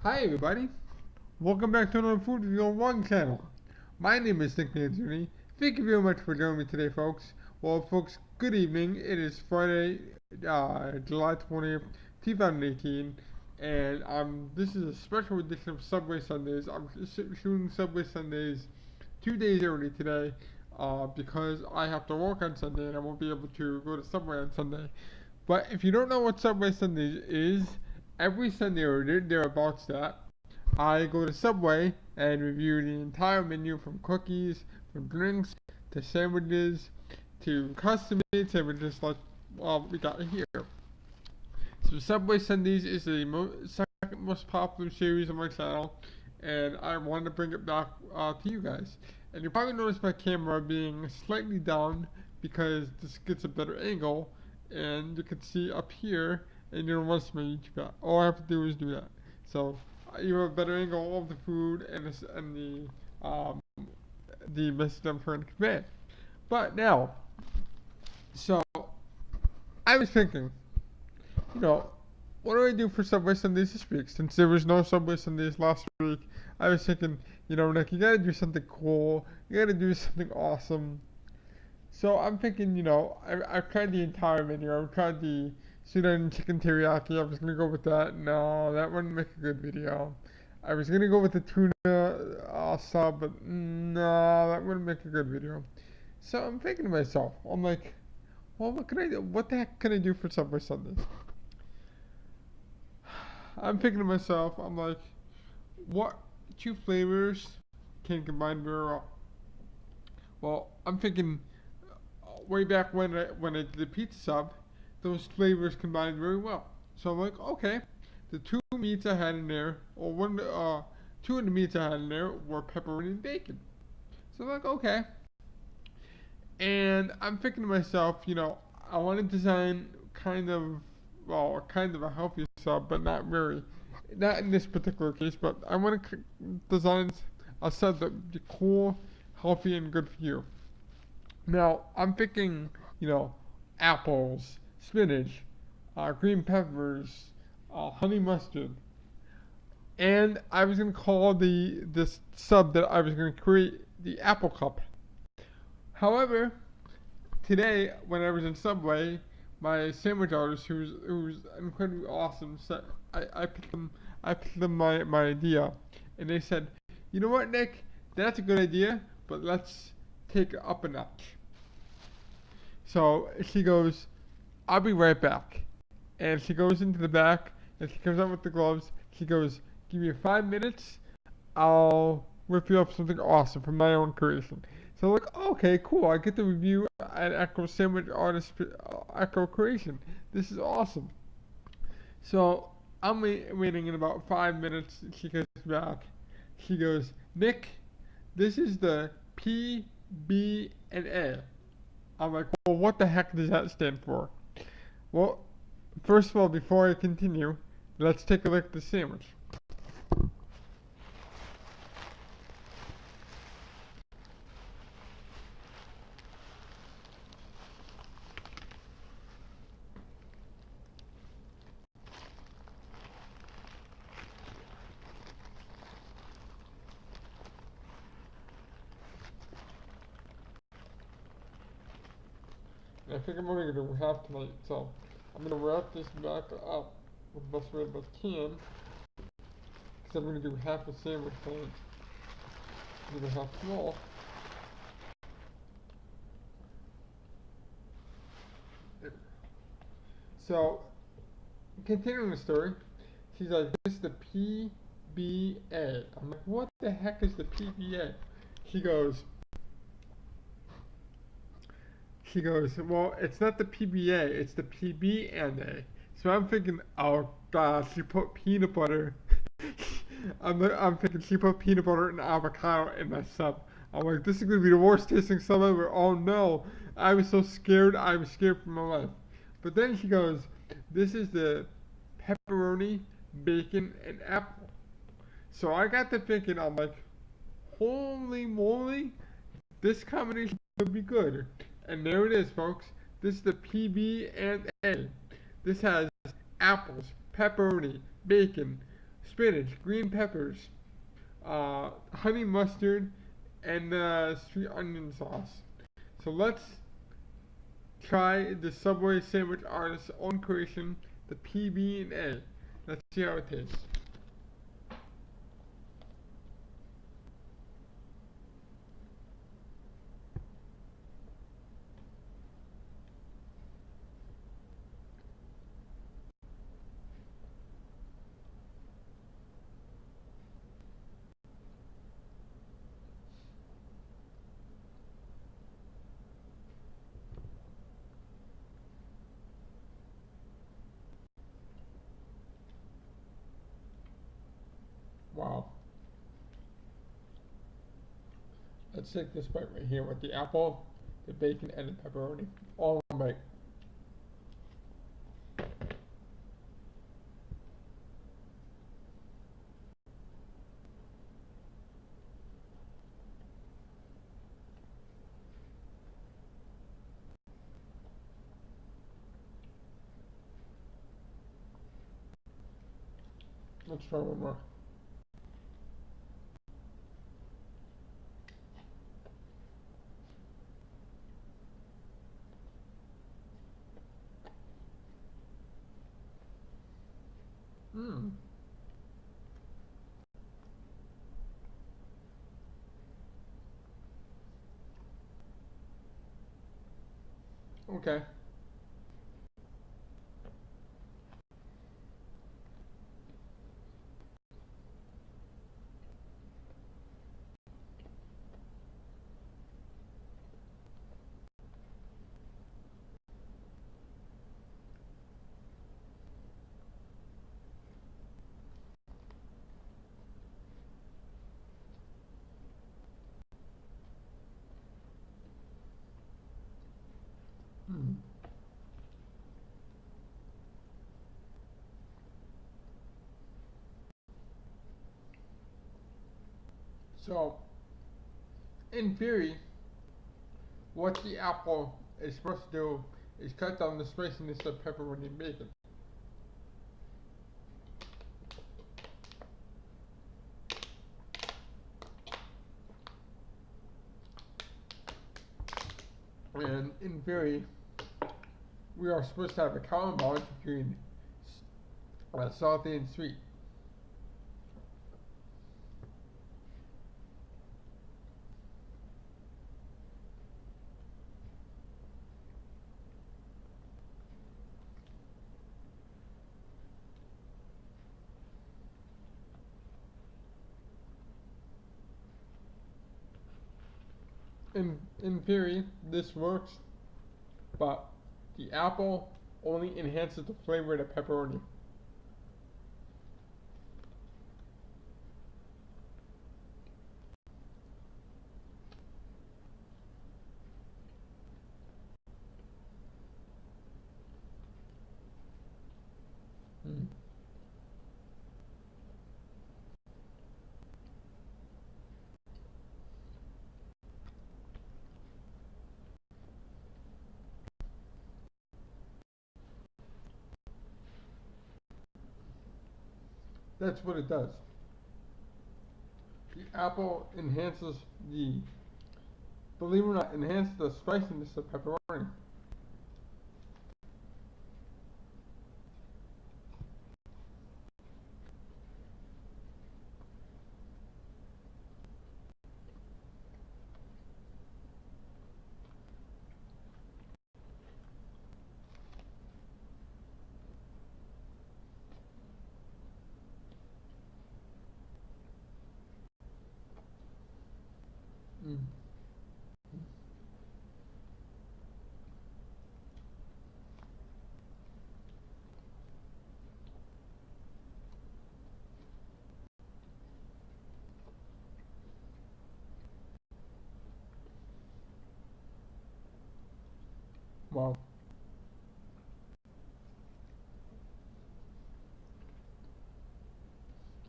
Hi everybody, welcome back to another food review on One channel. My name is Nick Manzoni. Thank you very much for joining me today, folks. Well, folks, good evening. It is Friday, July 20th, 2018, and this is a special edition of Subway Sundays. I'm shooting Subway Sundays 2 days early today, because I have to work on Sunday and I won't be able to go to Subway on Sunday. But if you don't know what Subway Sundays is, every Sunday or thereabouts that, I go to Subway and review the entire menu from cookies, from drinks, to sandwiches, to custom made sandwiches like we got here. So Subway Sundays is the second most popular series on my channel, and I wanted to bring it back to you guys. And you probably noticed my camera being slightly down because this gets a better angle, and you can see up here, and you don't want to see my YouTube app. All I have to do is do that. So you have a better angle of the food and the message I'm trying to convey. But now, so I was thinking, you know, what do I do for Subway Sundays this week? Since there was no Subway Sundays last week, I was thinking, Nick, you gotta do something cool. You gotta do something awesome. So I'm thinking, I've tried the entire menu. I've tried the Sudan chicken teriyaki. I was gonna go with that. No, that wouldn't make a good video. I was gonna go with the tuna sub, but no, that wouldn't make a good video. So I'm thinking to myself, I'm like, well, what can I do? What the heck can I do for Subway Sundays? I'm thinking to myself, I'm like, what two flavors can combine very well? Well, I'm thinking way back when I did the pizza sub, those flavors combined very well. So I'm like, okay, the two meats I had in there, or two of the meats I had in there were pepperoni and bacon. So I'm like, okay. And I'm thinking to myself, I want to design kind of a healthy sub, but not very. Not in this particular case, but I want to design a sub that be cool, healthy, and good for you. Now, I'm thinking, apples, spinach, green peppers, honey mustard, and I was gonna call this sub that I was gonna create the apple cup. However, today when I was in Subway, my sandwich artist, who's incredibly awesome, said I pitched them my idea, and they said, you know what, Nick, that's a good idea, but let's take it up a notch. So she goes, I'll be right back. And she goes into the back and she comes out with the gloves. She goes, give me 5 minutes. I'll whip you up something awesome from my own creation. So I'm like, okay, cool. I get to review an Echo Sandwich Artist Echo Creation. This is awesome. So I'm waiting in about 5 minutes. She comes back. She goes, Nick, this is the PB&A. I'm like, well, what the heck does that stand for? Well, first of all, before I continue, let's take a look at the sandwich. And I think I'm only going to do half tonight, so I'm going to wrap this back up with the best way I can, because I'm going to do half a sandwich tonight. Either half small. So, continuing the story, she's like, this is the PB&A. I'm like, what the heck is the PB&A? She goes, well, it's not the PB&A, it's the PB&A. So I'm thinking, oh god, she put peanut butter. I'm thinking she put peanut butter and avocado in that sub. I'm like, this is gonna be the worst tasting sub ever. Oh no, I was so scared. I was scared for my life. But then she goes, this is the pepperoni, bacon, and apple. So I got to thinking, I'm like, holy moly, this combination would be good. And there it is, folks. This is the PB&A. This has apples, pepperoni, bacon, spinach, green peppers, honey mustard, and sweet onion sauce. So let's try the Subway sandwich artist's own creation, the PB&A. Let's see how it tastes. Wow. Let's take this bite right here with the apple, the bacon, and the pepperoni. All in one bite. Let's try one more. Mmm. Okay. Mm. So, in theory, what the apple is supposed to do is cut down the spiciness of pepperoni and bacon. And in theory, we are supposed to have a common balance between salty and sweet. In theory, this works, but the apple only enhances the flavor of the pepperoni. Mm. That's what it does. The apple enhances the, believe it or not, enhances the spiciness of pepperoni. Mm. Wow.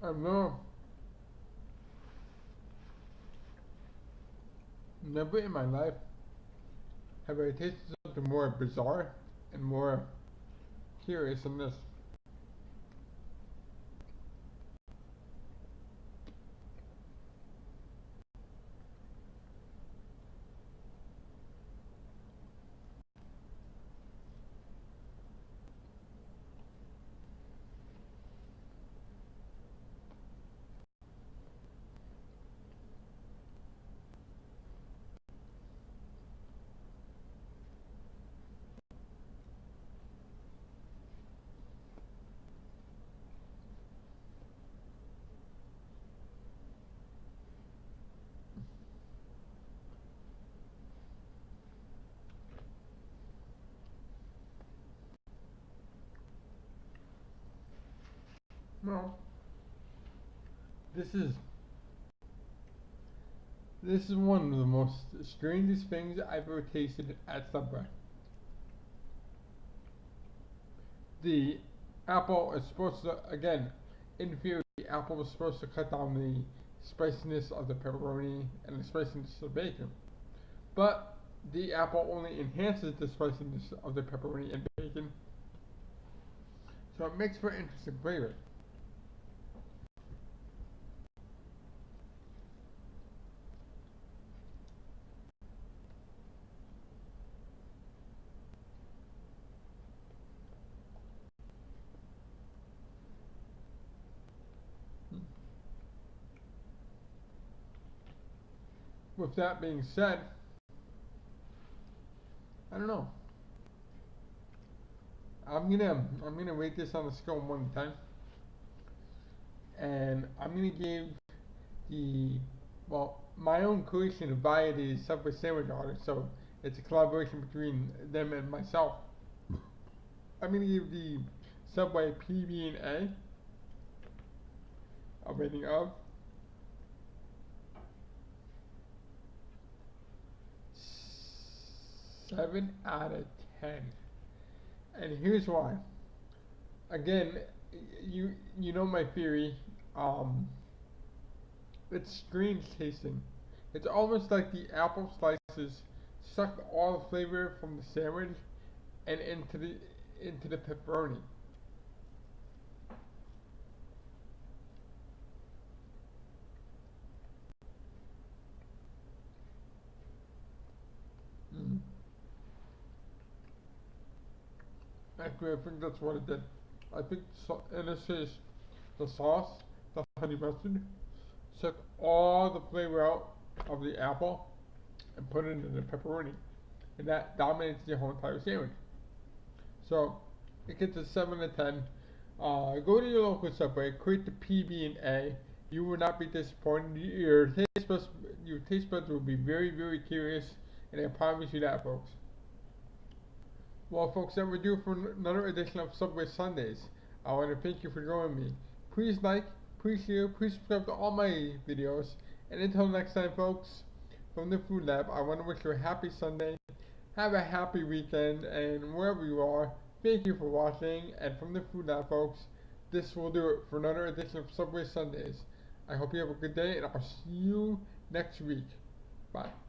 I've never in my life have I tasted something more bizarre and more curious than this. Well, this is this is one of the most strangest things I've ever tasted at Subway. The apple is supposed to, again, in theory, the apple was supposed to cut down the spiciness of the pepperoni and the spiciness of the bacon. But the apple only enhances the spiciness of the pepperoni and bacon, so it makes for an interesting flavor. With that being said, I don't know. I'm gonna rate this on a scale of 1 to 10, and I'm gonna give the my own creation via the Subway sandwich order. So it's a collaboration between them and myself. I'm gonna give the Subway PB&A a rating of 7 out of 10, and here's why. Again, you know my theory. Um, it's strange tasting. It's almost like the apple slices sucked all the flavor from the sandwich and into the pepperoni. Mm. Actually, I think that's what it did. I think in this case, the sauce, the honey mustard, took all the flavor out of the apple and put it into the pepperoni, and that dominates the whole entire sandwich. So it gets a 7 to 10. Go to your local Subway, create the PB&A. You will not be disappointed. Your taste buds will be very, very curious, and I promise you that, folks. Well, folks, that will do for another edition of Subway Sundays. I want to thank you for joining me. Please like, please share, please subscribe to all my videos. And until next time, folks, from the Food Lab, I want to wish you a happy Sunday. Have a happy weekend, and wherever you are, thank you for watching. And from the Food Lab, folks, this will do it for another edition of Subway Sundays. I hope you have a good day, and I'll see you next week. Bye.